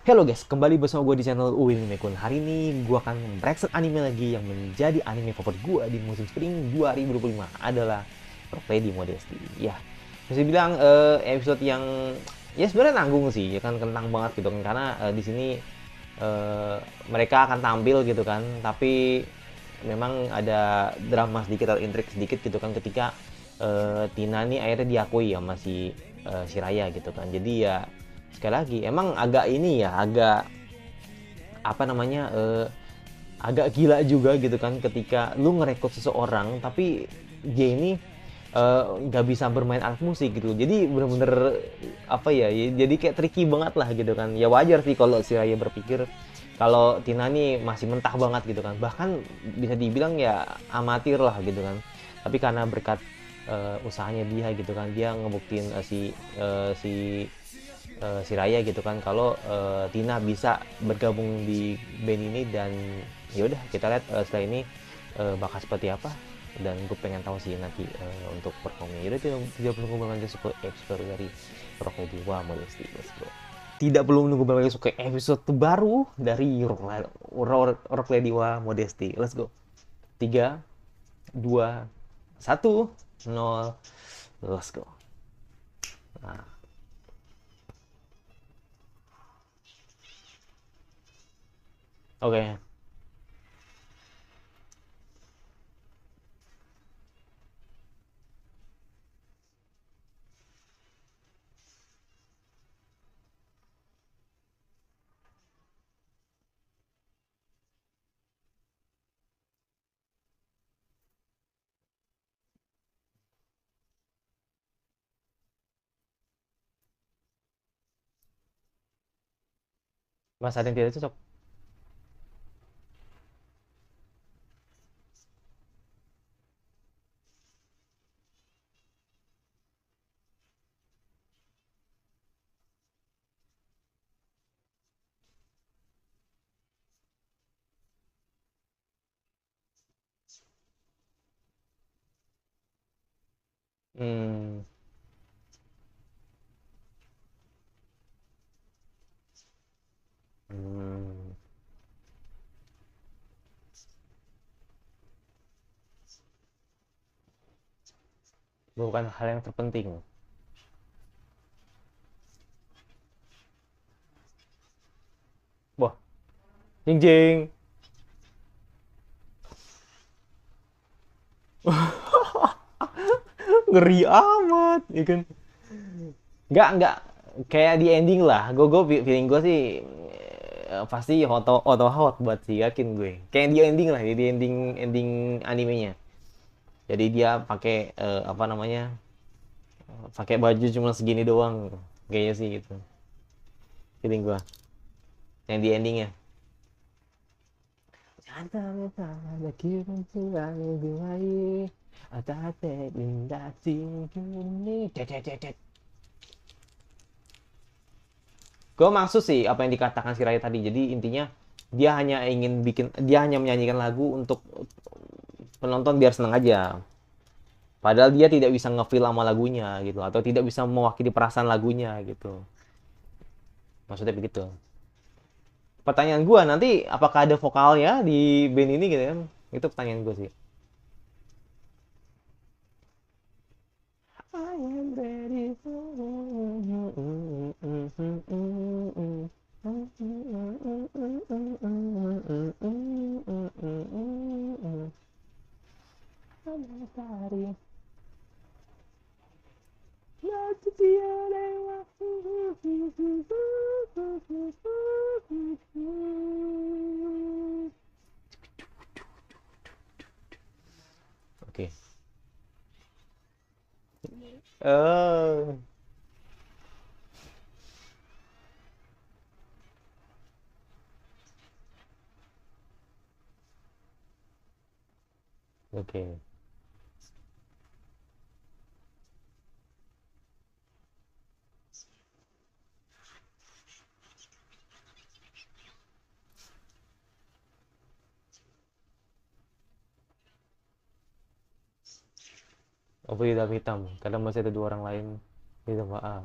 Halo guys, kembali bersama gue di channel Uwin Mekun. Hari ini gue akan mereaction anime lagi yang menjadi anime favorit gue di musim spring 2025 adalah Rock Lady Modesty. Ya, bisa bilang episode yang ya sebenarnya nanggung sih, ya kan kentang banget gitu kan karena di sini mereka akan tampil gitu kan, tapi memang ada drama sedikit atau intrik sedikit gitu kan ketika Tina nih akhirnya diakui sama si Raya gitu kan. Jadi ya sekali lagi emang agak ini ya agak apa namanya agak gila juga gitu kan ketika lu ngerekrut seseorang tapi dia ini nggak bisa bermain alat musik gitu, jadi bener-bener apa ya, jadi kayak tricky banget lah gitu kan. Ya wajar sih kalau si Raya berpikir kalau Tina nih masih mentah banget gitu kan, bahkan bisa dibilang ya amatir lah gitu kan, tapi karena berkat usahanya dia gitu kan, dia ngebuktiin si Raya gitu kan kalau Tina bisa bergabung di band ini. Dan yaudah kita lihat setelah ini bakal seperti apa, dan gue pengen tahu sih nanti untuk performnya. Yaudah tidak perlu nunggu lanjut ke episode dari Rock Lady Wa Modesty. Let's go. Tidak perlu menunggu lanjut ke episode terbaru dari Rock Lady Wa Modesty. Let's go. 3, 2, 1, 0. Let's go. Nah, oke. Okay. Mas ada yang tidak cocok. Hmm. Hmm. Bukan hal yang terpenting. Wah, jeng jeng. Ngeri amat, ya kan? Nggak kayak di ending lah. Gue feeling gue sih pasti hot buat sih, yakin gue. Kayak di ending lah, di ending ending animenya. Jadi dia pakai apa namanya? Pakai baju cuma segini doang, kayaknya sih gitu. Feeling gue. Yang di endingnya. Gue maksud sih apa yang dikatakan si Raya tadi. Jadi intinya dia hanya menyanyikan lagu untuk penonton biar seneng aja. Padahal dia tidak bisa ngefeel sama lagunya gitu, atau tidak bisa mewakili perasaan lagunya gitu. Maksudnya begitu. Pertanyaan gue nanti, apakah ada vokalnya di band ini gitu kan? Itu pertanyaan gue sih. I am ready for Oke. Oh. Oke. Oh, hitam hitam. Kadang masih ada dua orang lain. Hitam ah.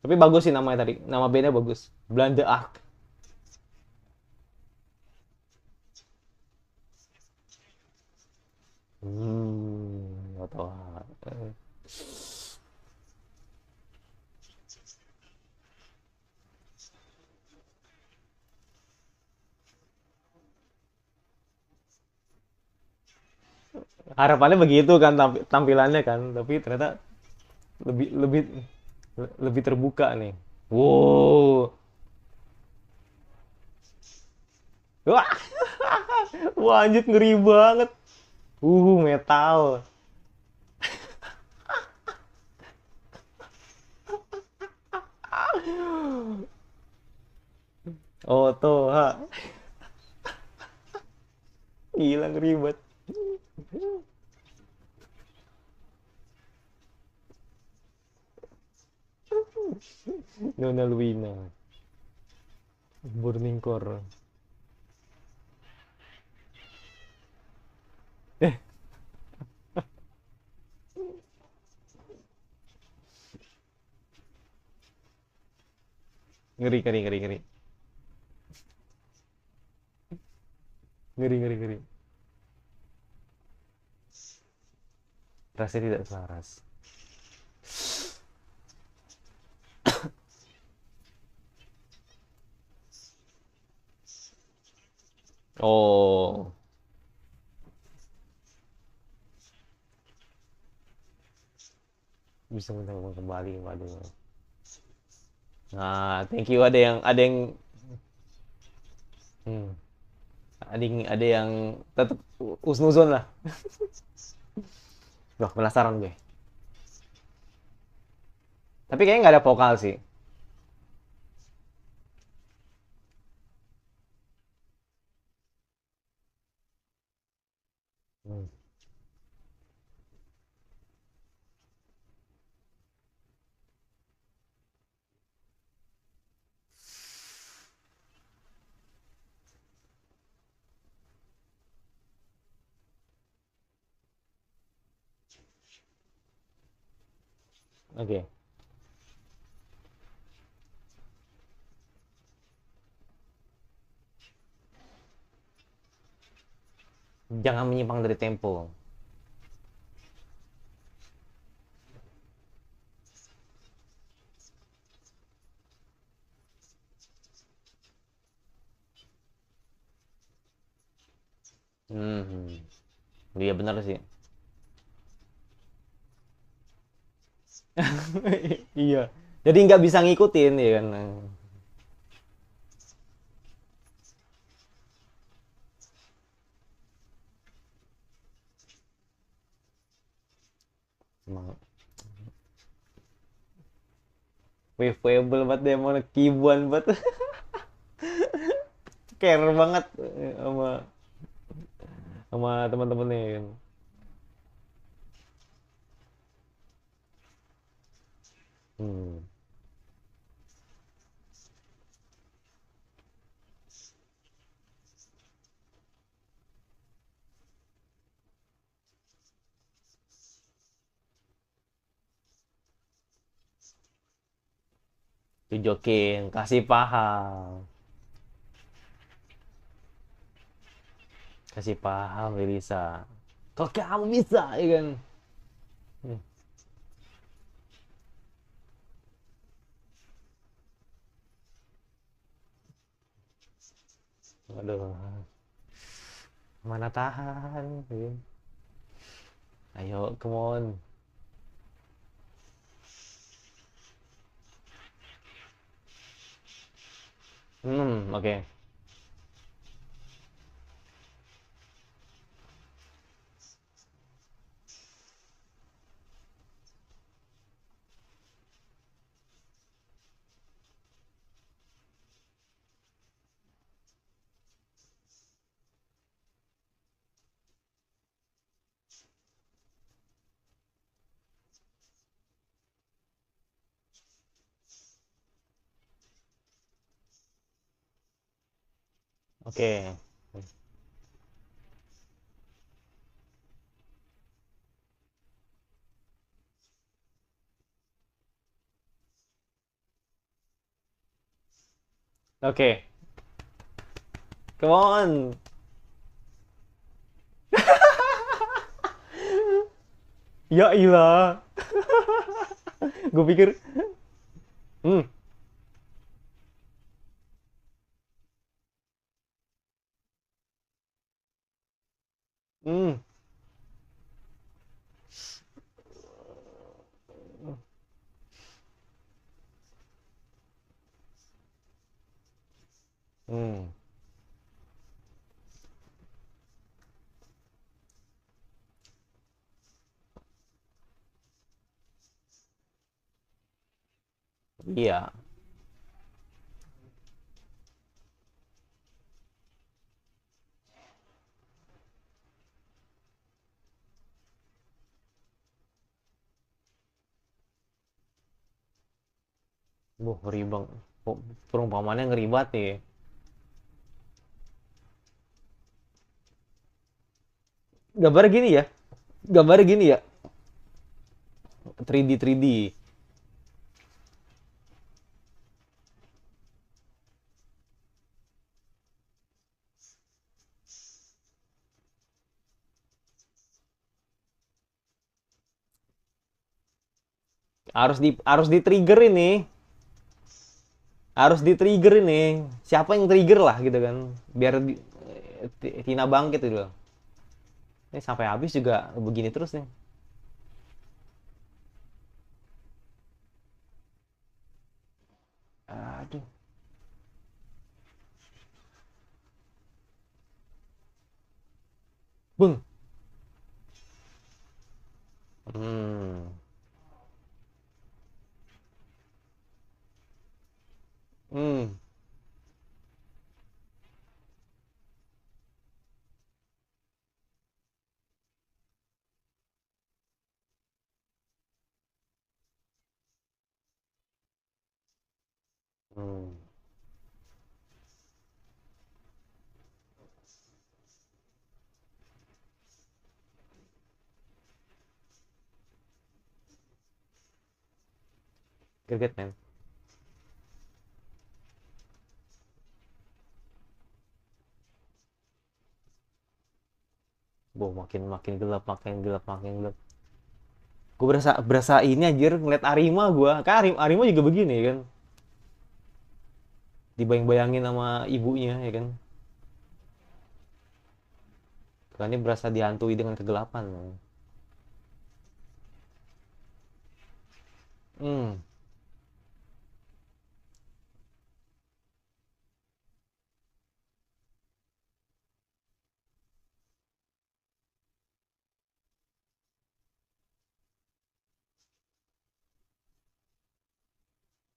Tapi bagus sih namanya tadi. Nama bandnya bagus. Blonde Ark. Nggak tahu. Harapannya begitu kan tampilannya kan, tapi ternyata lebih lebih lebih terbuka nih. Wow. Wah, wah anjir ngeri banget. Metal. Oh, tuh, ha. Gila ngeri banget. Nona Luina. Burning Core. Eh, ngeri, ngeri, ngeri, ngeri. Ngeri, ngeri, ngeri. Rasanya tidak selaras. Oh, bisa menang kembali, waduh. Nah, thank you. Ada yang, hmm, ada yang tetap usnuzon lah. Wah, penasaran gue. Tapi kayaknya nggak ada vokal sih. Hmm. Oke. Jangan menyimpang dari tempo. Hmm. Iya benar sih. Iya. Jadi nggak bisa ngikutin ya kan. Emang waveable banget deh, mau kibuan banget. Care banget sama teman-temannya kan. Hmm. Tunjukin, kasih paham. Kasih paham, Elisa. Kok kamu bisa, ya kan? Hmm. Aduh, mana tahan, ya kan? Ayo, come on. Oke. Oke. Oke. Come on. Ya ilah. Gue pikir, hmm, hmm, hmm. Iya. Wah, ngeri bang. Kok perumpamannya ngeri banget nih. Gambar gini ya. Gambar gini ya. 3D 3D. Harus di trigger ini. Harus di trigger ini. Siapa yang trigger lah gitu kan. Biar Tina bangkit gitu loh. Ini sampai habis juga begini terus nih. Aduh. Bung. Hmm. Hmm. Hmm. Greget man. Boh, makin makin gelap, makin gelap, makin gelap. Gue berasa berasa ini anjir ngeliat Arima gue. Kan Arima juga begini kan. Dibayang-bayangin sama ibunya ya kan. Karena ini berasa dihantui dengan kegelapan. Hmm.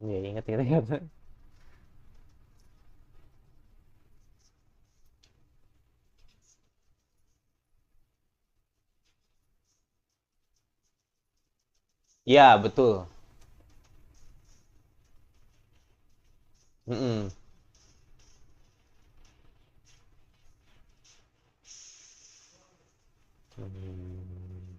Iya, ingat, ingat, ingat. Iya, betul. Mm-mm. Hmm.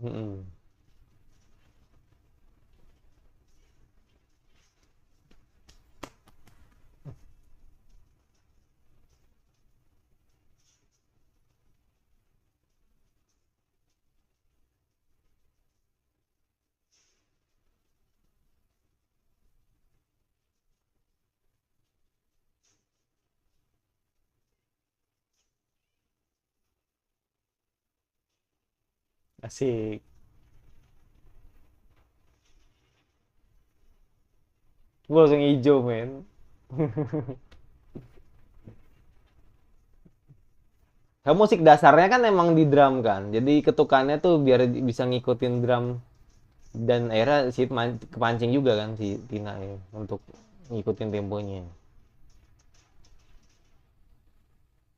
Mm-mm. Asik. Gue langsung hijau, men. Kamu musik dasarnya kan emang di drum kan. Jadi ketukannya tuh biar bisa ngikutin drum. Dan akhirnya si kepancing juga kan si Tina ya, untuk ngikutin temponya.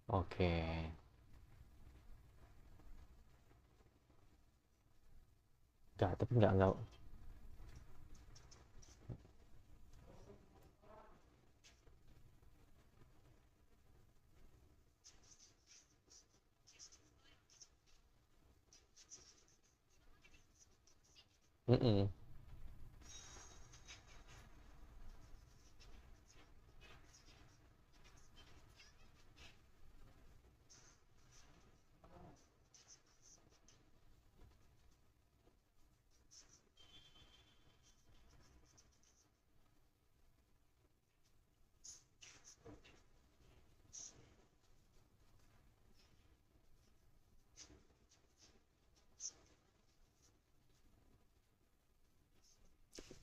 Oke. Enggak, tapi enggak. Mm-mm.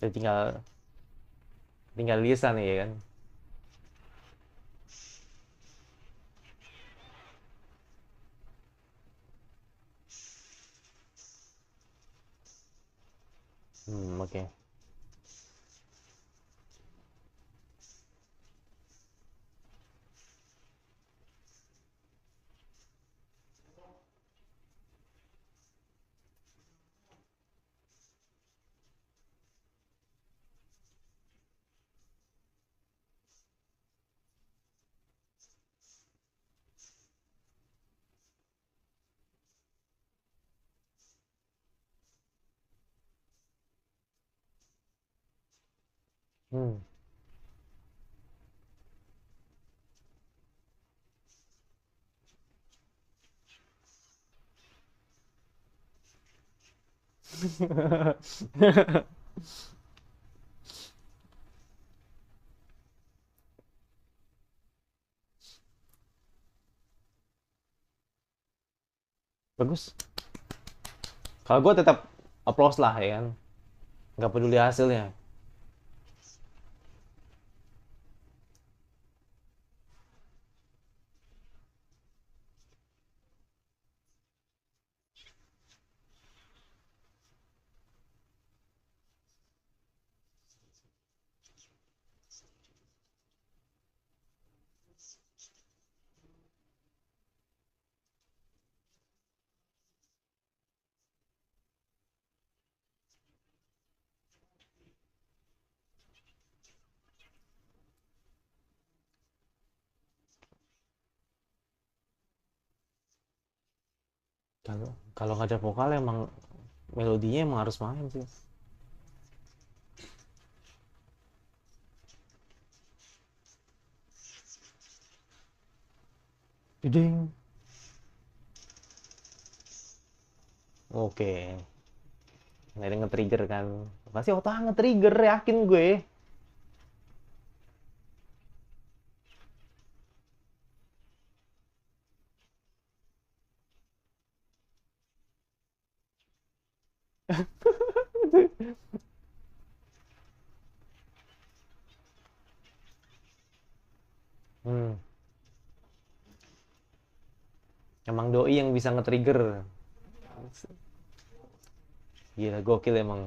Jadi tinggal tinggal lisan ya kan. Oke. Hmm. Bagus. Kalau gue tetap applause lah ya kan. Nggak peduli hasilnya. Kalau kalau ngajak vokal emang melodinya emang harus main sih. Ding. Oke. Nggak ada nge-trigger kan. Pasti otak nge-trigger, yakin gue. Hmm. Emang doi yang bisa nge-trigger. Gila, gokil emang.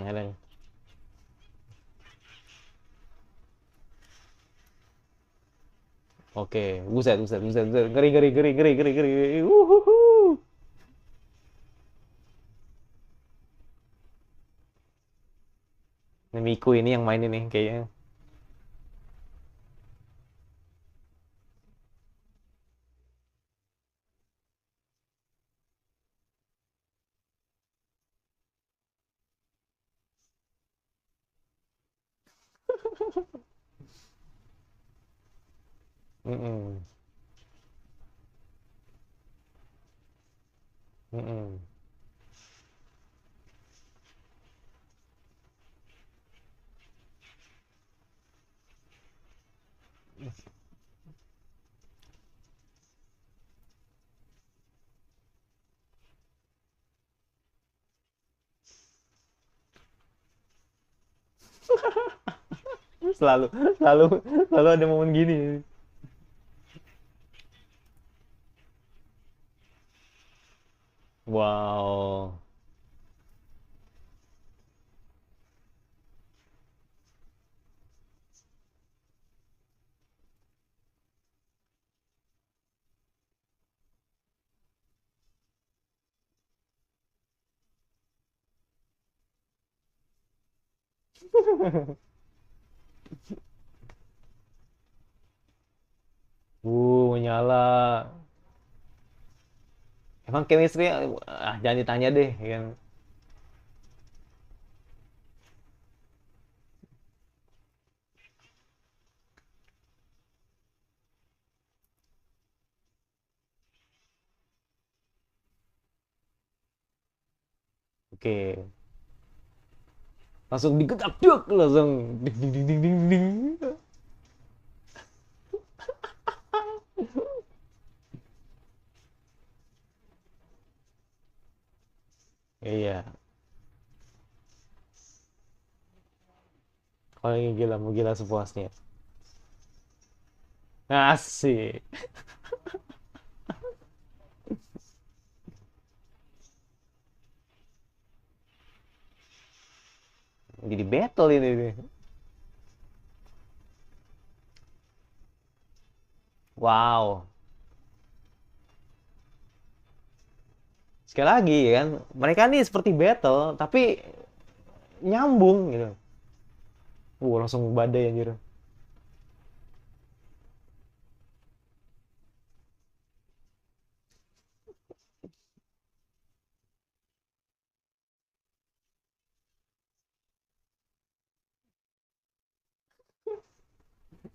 Kadang. Oke, buset. Ngeri. Uhuhu. Ini Miku ini yang main ini kayaknya. Mm-mm. Mm-mm. Selalu, selalu, selalu ada momen gini. Wow. Menyala. Emang chemistry jangan ditanya deh, ya kan. Oke, langsung digedak duk, langsung ding ding ding ding ding ding. Iya, kalau ini gila mau gila sepuasnya. Asik. Jadi battle ini nih. Wow. Sekali lagi ya kan, mereka nih seperti battle tapi nyambung gitu. Langsung badai anjir.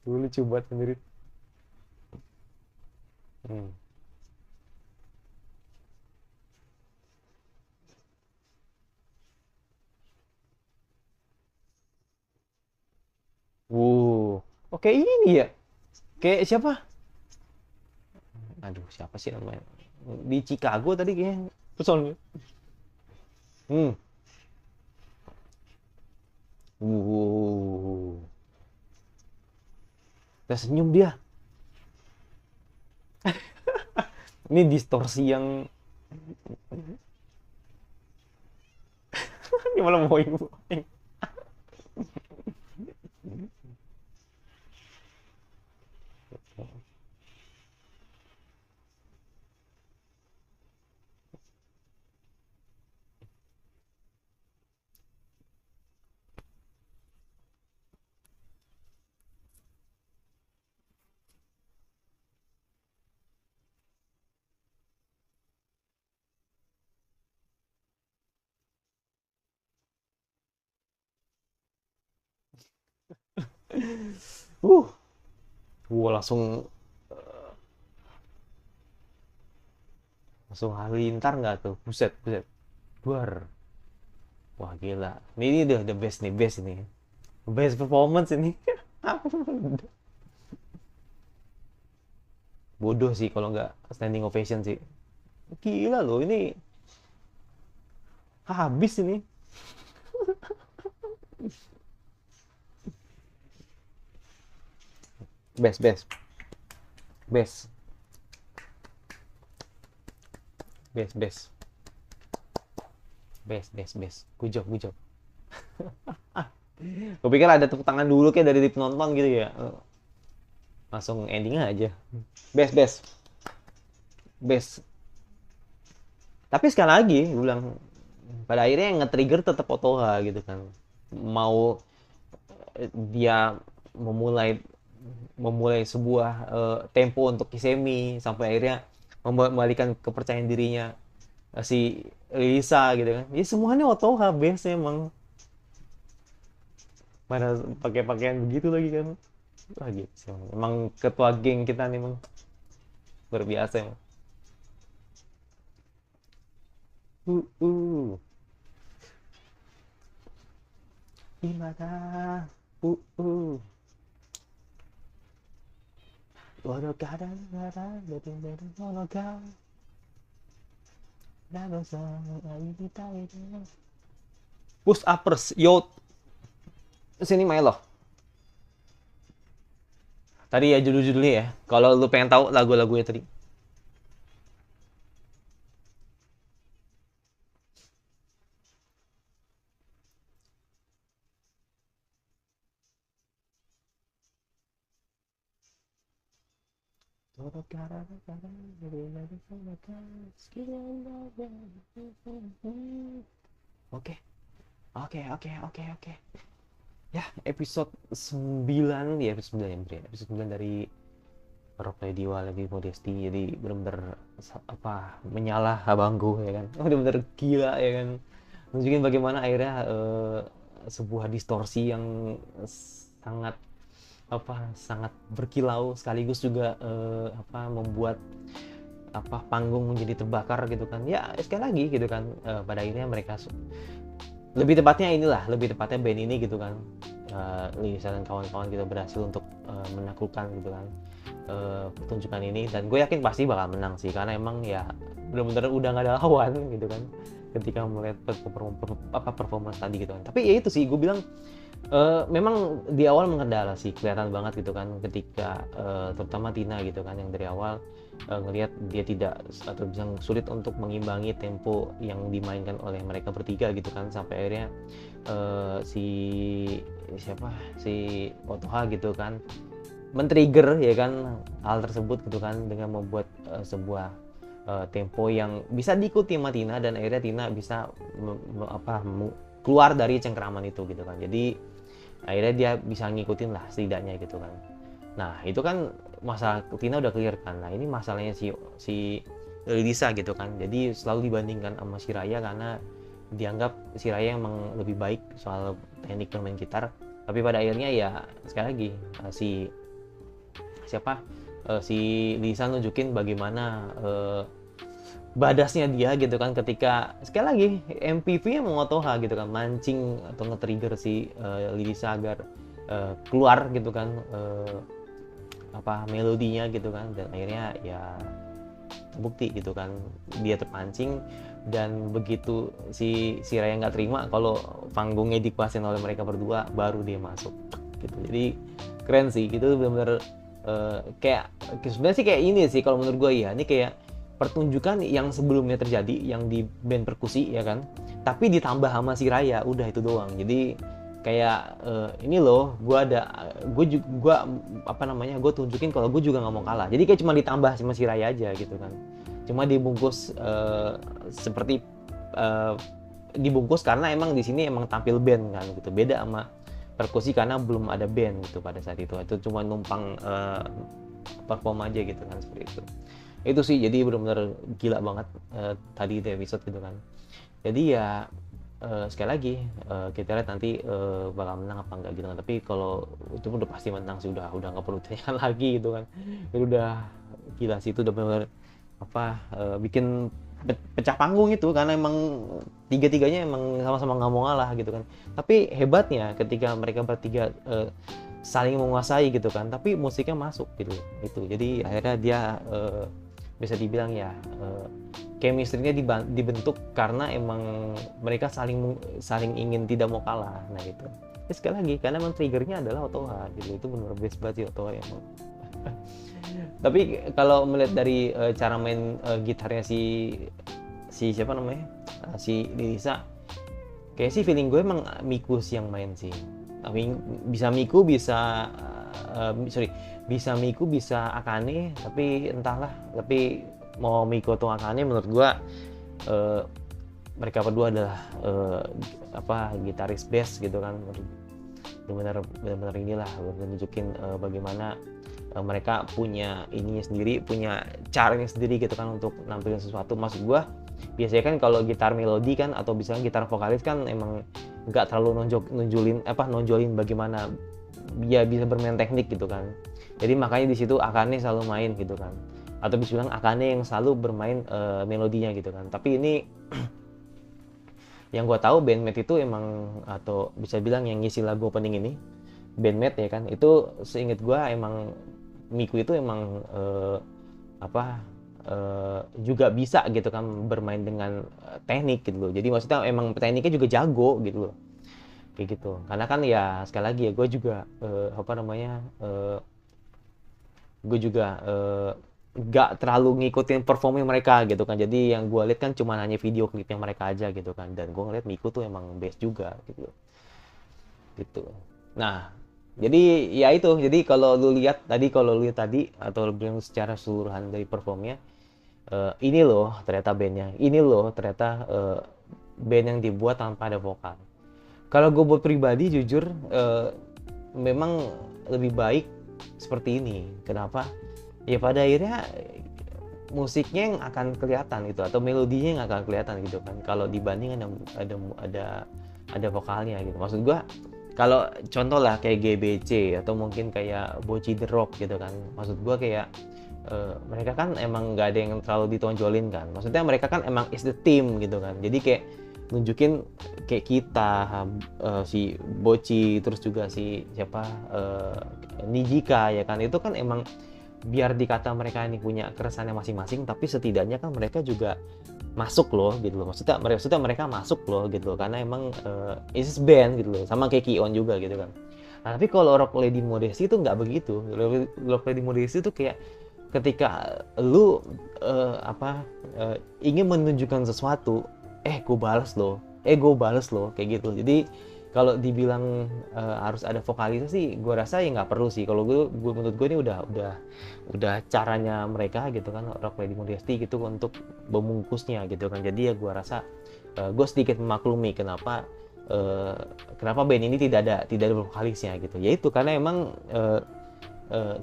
Lucu banget anjir. Hmm. Oke ini ya. Kayak siapa? Aduh, siapa sih namanya? Di Chicago tadi kayaknya. Person. Hmm. Wuh. Udah senyum dia. Ini distorsi yang gimana mau ibu? Uh. Langsung langsung halilintar nggak tuh? Buset, buset. Buar. Wah gila. Ini udah the best nih, best ini. Best performance ini. Bodoh sih kalau nggak standing ovation sih. Gila loh ini habis ini. Best, best, best, best, best, best, best, best. Good job, good job. Gue pikir ada tepuk tangan dulu kayak dari penonton gitu ya. Langsung ending aja. Best, best, best. Tapi sekali lagi, gue bilang pada akhirnya yang nge-trigger tetap Otoha gitu kan. Mau dia memulai memulai sebuah tempo untuk Kisemi sampai akhirnya membalikan kepercayaan dirinya si Lisa gitu kan. Ya semuanya Otoha base emang. Mana pakai pakaian begitu lagi kan. Wah gitu sih. Emang ketua geng kita nih emang luar biasa emang. Uh, uh. Gimana? Uh. Push uppers, yo sini main loh. Tadi ya judul-judulnya ya. Kalau lu pengen tahu lagu-lagunya tadi. Oke, oke, oke, oke, oke. ya episode 9 ya, episode 9 ya, Bre. Episode 9 dari Roleplay Diwa lagi Modesty. Jadi benar-benar apa menyalah abangku ya kan. Benar-benar gila ya kan. Nunjukin bagaimana akhirnya sebuah distorsi yang sangat sangat berkilau sekaligus juga apa membuat apa panggung menjadi terbakar gitu kan. Ya sekali lagi gitu kan, pada akhirnya mereka lebih tepatnya band ini gitu kan, Lisa dan kawan-kawan kita berhasil untuk menaklukkan gitu kan pertunjukan ini, dan gue yakin pasti bakal menang sih, karena emang ya benar-benar udah nggak ada lawan gitu kan ketika melihat performance tadi gitu kan. Tapi ya itu sih gue bilang, memang di awal mengendala sih, kelihatan banget gitu kan ketika terutama Tina gitu kan yang dari awal ngelihat dia tidak atau bisa sulit untuk mengimbangi tempo yang dimainkan oleh mereka bertiga gitu kan, sampai akhirnya si Otoha gitu kan men-trigger ya kan hal tersebut gitu kan dengan membuat sebuah tempo yang bisa diikuti sama Tina, dan akhirnya Tina bisa keluar dari cengkeraman itu gitu kan. Jadi akhirnya dia bisa ngikutin lah setidaknya gitu kan. Nah itu kan masalah Tina udah clear kan. Nah ini masalahnya si Lisa gitu kan. Jadi selalu dibandingkan sama si Raya karena dianggap si Raya emang lebih baik soal teknik bermain gitar. Tapi pada akhirnya ya sekali lagi si Lisa nunjukin bagaimana badasnya dia gitu kan ketika sekali lagi MPV mau Otoha gitu kan mancing atau nge-trigger si Lisa agar keluar gitu kan melodinya gitu kan, dan akhirnya ya terbukti gitu kan dia terpancing, dan begitu si Raya nggak terima kalau panggungnya dikuasain oleh mereka berdua baru dia masuk gitu. Jadi keren sih gitu, benar-benar kayak sebenarnya sih kayak ini sih kalau menurut gue ya, ini kayak pertunjukan yang sebelumnya terjadi yang di band perkusi ya kan, tapi ditambah sama si Raya, udah itu doang. Jadi kayak ini loh, gue tunjukin kalau gue juga nggak mau kalah. Jadi kayak cuma ditambah sama si Raya aja gitu kan, cuma dibungkus seperti dibungkus karena emang di sini emang tampil band kan gitu, beda sama perkusi karena belum ada band gitu pada saat itu cuma numpang perform aja gitu kan, seperti itu sih. Jadi benar-benar gila banget tadi di episode gitu kan. Jadi ya sekali lagi kita lihat nanti bakal menang apa enggak gitu kan. Tapi kalau itu udah pasti menang sih, udah nggak perlu ditanyakan lagi gitu kan. Itu udah gila sih, itu udah benar bikin pecah panggung itu, karena emang tiga-tiganya emang sama-sama nggak mau ngalah gitu kan. Tapi hebatnya ketika mereka bertiga saling menguasai gitu kan, tapi musiknya masuk gitu itu. Jadi akhirnya dia bisa dibilang ya chemistry-nya dibentuk karena emang mereka saling ingin tidak mau kalah. Nah gitu. Tapi sekali lagi karena emang triggernya adalah Otoha gitu, itu benar best banget sih Otoha emang. Tapi kalau melihat dari cara main gitarnya si siapa namanya si Lisa, kayak sih feeling gue emang Miku sih yang main sih. Tapi bisa Miku bisa bisa Miku bisa Akane, tapi entahlah. Tapi mau Miku atau Akane menurut gue mereka berdua adalah gitaris bass gitu kan. Benar-benar inilah menunjukin bagaimana mereka punya ininya sendiri, punya caranya sendiri gitu kan untuk nampilin sesuatu. Maksud gue biasanya kan kalau gitar melodi kan atau misalnya gitar vokalis kan emang nggak terlalu nonjolin bagaimana dia bisa bermain teknik gitu kan. Jadi makanya di situ Akane selalu main gitu kan, atau bisa bilang Akane yang selalu bermain melodinya gitu kan. Tapi ini yang gue tahu bandmate itu emang, atau bisa bilang yang ngisi lagu opening ini bandmate ya kan, itu seinget gue emang Miku itu emang juga bisa gitu kan bermain dengan teknik gitu loh. Jadi maksudnya emang tekniknya juga jago gitu loh, kayak gitu. Karena kan ya sekali lagi ya gue juga gue juga gak terlalu ngikutin performnya mereka gitu kan. Jadi yang gue lihat kan cuma hanya video klipnya mereka aja gitu kan, dan gue ngeliat Miku tuh emang best juga gitu Nah jadi ya itu, jadi kalau lu lihat tadi atau lu secara keseluruhan dari performnya, ini loh ternyata bandnya, ini loh ternyata band yang dibuat tanpa ada vokal. Kalau gue buat pribadi jujur memang lebih baik seperti ini. Kenapa? Ya pada akhirnya musiknya yang akan kelihatan gitu, atau melodinya yang akan kelihatan gitu kan, kalau dibanding ada vokalnya gitu. Maksud gua kalau contoh lah kayak GBC atau mungkin kayak Boci The Rock gitu kan, maksud gua kayak mereka kan emang nggak ada yang terlalu ditonjolin kan, maksudnya mereka kan emang is the team gitu kan, jadi kayak nunjukin kayak kita si Boci, terus juga si siapa Nijika ya kan, itu kan emang biar dikata mereka ini punya keresahannya masing-masing, tapi setidaknya kan mereka juga masuk loh gitu loh, maksudnya mereka masuk loh gitu loh, karena emang is band gitu loh, sama kayak Kion juga gitu kan. Nah, tapi kalau Rock Lady Modesty itu nggak begitu. Rock Lady Modesty itu kayak ketika lu ingin menunjukkan sesuatu, gue bales loh kayak gitu. Jadi kalau dibilang harus ada vokalisnya sih, gue rasa ya nggak perlu sih. Kalau menurut gue ini udah caranya mereka gitu kan, Rock Lady Modesty gitu untuk membungkusnya gitu kan. Jadi ya gue rasa gue sedikit memaklumi kenapa band ini tidak ada vokalisnya gitu. Yaitu karena emang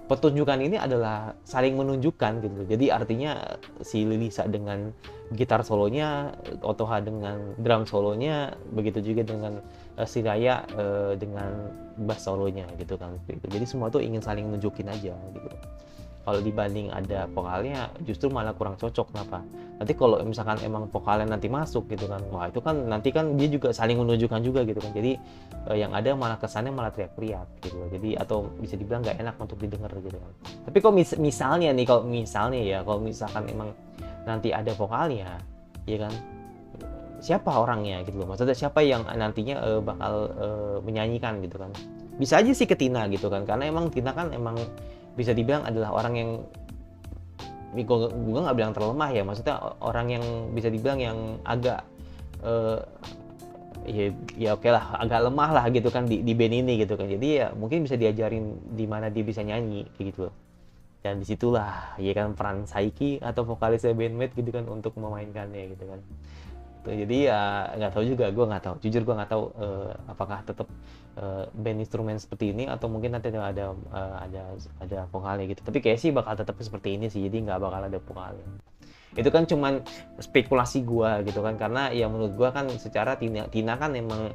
pertunjukan ini adalah saling menunjukkan gitu. Jadi artinya si Lilisa dengan gitar solonya, Otoha dengan drum solonya, begitu juga dengan si Raya dengan bass solonya gitu kan. Jadi semua tuh ingin saling nunjukin aja gitu. Kalau dibanding ada vokalnya justru malah kurang cocok. Kenapa? Nanti kalau misalkan emang vokalnya nanti masuk gitu kan, wah itu kan nanti kan dia juga saling menunjukkan juga gitu kan. Jadi yang ada malah kesannya malah teriak-teriak gitu. Jadi atau bisa dibilang nggak enak untuk didengar gitu kan. Tapi kalau misalnya nih, kalau misalkan emang nanti ada vokalnya, ya kan, siapa orangnya gitu loh. Maksudnya siapa yang nantinya bakal menyanyikan gitu kan. Bisa aja sih ke Tina gitu kan, karena emang Tina kan emang bisa dibilang adalah orang yang gue nggak bilang terlemah ya, maksudnya orang yang bisa dibilang yang agak ya oke lah, agak lemah lah gitu kan di band ini gitu kan. Jadi ya mungkin bisa diajarin di mana dia bisa nyanyi kayak gitu loh. Dan disitulah ya kan peran Saiki atau vokalisnya bandmate gitu kan untuk memainkannya gitu kan. Jadi ya nggak tahu juga, gue nggak tahu, jujur gue nggak tahu apakah tetap band instrumen seperti ini atau mungkin nanti ada vokalnya gitu. Tapi kayak sih bakal tetap seperti ini sih, jadi nggak bakal ada vokalnya. Itu kan cuman spekulasi gue gitu kan, karena ya menurut gue kan secara Tina kan emang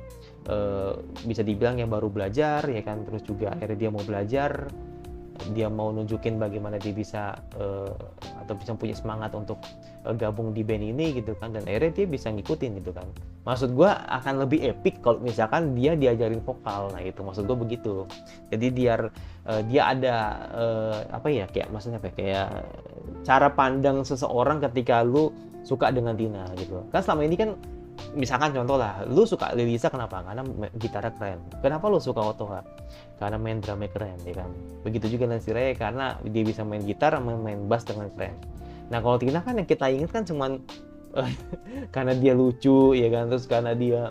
bisa dibilang yang baru belajar ya kan, terus juga akhirnya dia mau belajar, dia mau nunjukin bagaimana dia bisa atau bisa punya semangat untuk gabung di band ini gitu kan, dan akhirnya dia bisa ngikutin gitu kan. Maksud gue akan lebih epic kalau misalkan dia diajarin vokal, nah itu maksud gue begitu. Jadi biar dia ada kayak maksudnya kayak cara pandang seseorang ketika lu suka dengan Tina gitu kan. Selama ini kan misalkan contoh lah, lu suka Lilisa kenapa? Karena gitarnya keren. Kenapa lu suka Otoha? Karena main drumnya keren ya kan. Begitu juga dengan si Raya, karena dia bisa main gitar, main bass dengan keren. Nah kalau Tina kan yang kita ingat kan cuman karena dia lucu ya kan, terus karena dia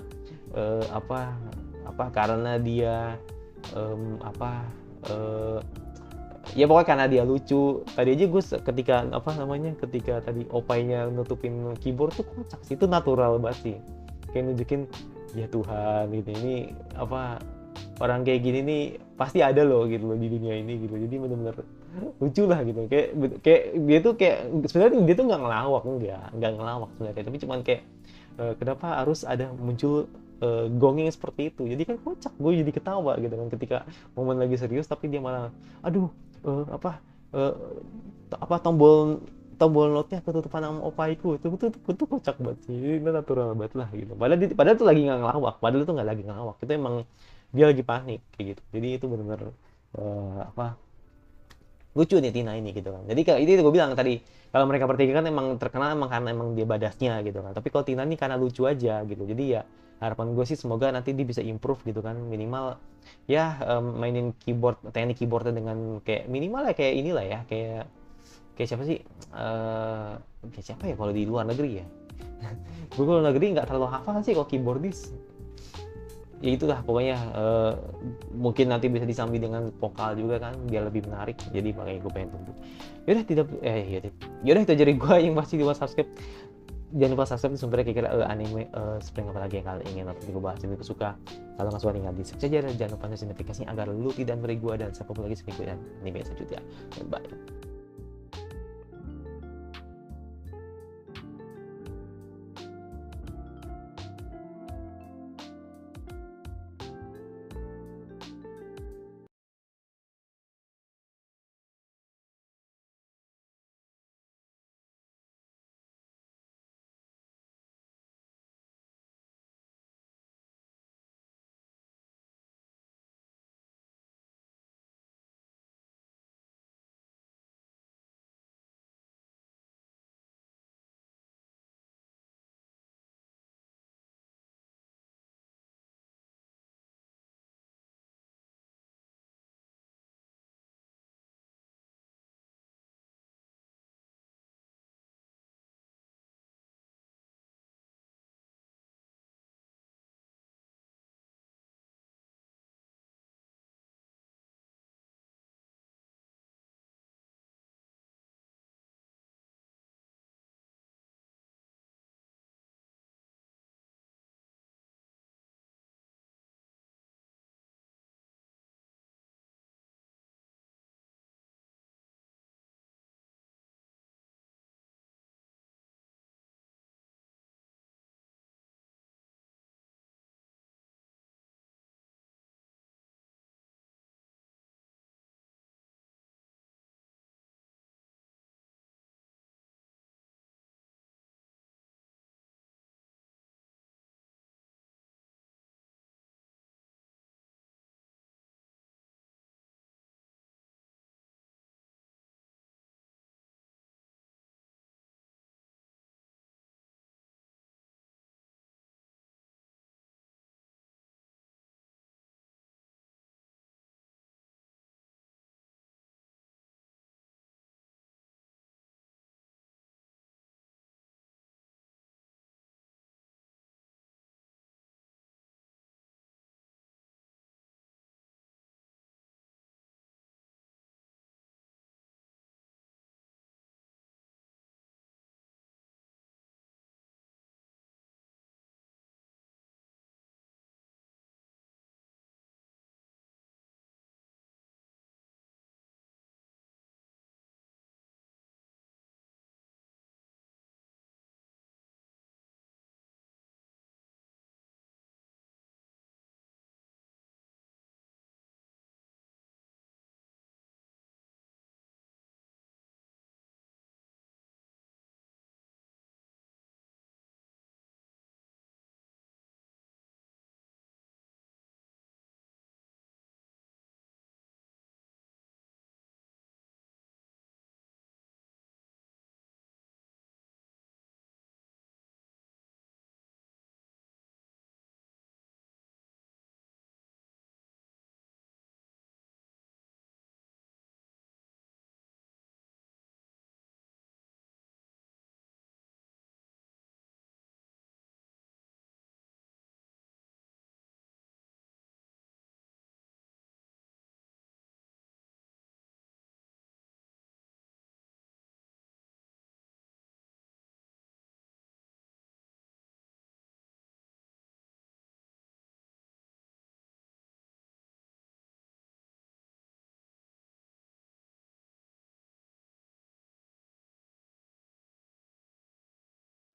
karena dia ya pokoknya karena dia lucu. Tadi aja gue ketika tadi opainya nutupin keyboard tuh kocak sih, itu natural banget sih, kayak nunjukin ya Tuhan gitu, ini orang kayak gini nih pasti ada loh gitu loh di dunia ini gitu. Jadi bener-bener lucu lah gitu, kayak dia tuh kayak sebenarnya dia tuh nggak ngelawak sebenarnya, tapi cuman kayak kenapa harus ada muncul gongnya seperti itu. Jadi kan kocak, gue jadi ketawa gitu kan ketika momen lagi serius tapi dia malah tombol note-nya ketutupan sama opaiku. Itu kocak banget sih, itu natural banget lah gitu. Padahal tuh lagi nggak ngelawak, padahal tuh nggak lagi ngelawak, itu emang dia lagi panik kayak gitu. Jadi itu benar-benar lucu nih Tina ini gitu kan. Jadi kayak itu gue bilang tadi, kalau mereka bertiga kan emang terkenal emang karena emang dia badasnya gitu kan. Tapi kalau Tina ini karena lucu aja gitu. Jadi ya harapan gue sih semoga nanti dia bisa improve gitu kan, minimal ya mainin teknik keyboardnya dengan kayak minimal ya kayak inilah ya, kayak siapa sih, kayak siapa ya kalau di luar negeri ya. Gue kalau negeri nggak terlalu hafal sih kalau keyboardis. Ya itulah pokoknya, mungkin nanti bisa disambung dengan vokal juga kan biar lebih menarik. Jadi makanya gue pengen tunggu. Yaudah itu jadi gue yang masih di subscribe. Jangan lupa subscribe sumbernya kira-kira anime spring apa lagi yang kalian ingin nonton gue bahas. Jadi gue suka, kalau nggak suka tinggal di subscribe aja, dan jangan lupa notifikasinya agar lu tidak memberi gue dan sampai lagi video dan anime selanjutnya. Bye.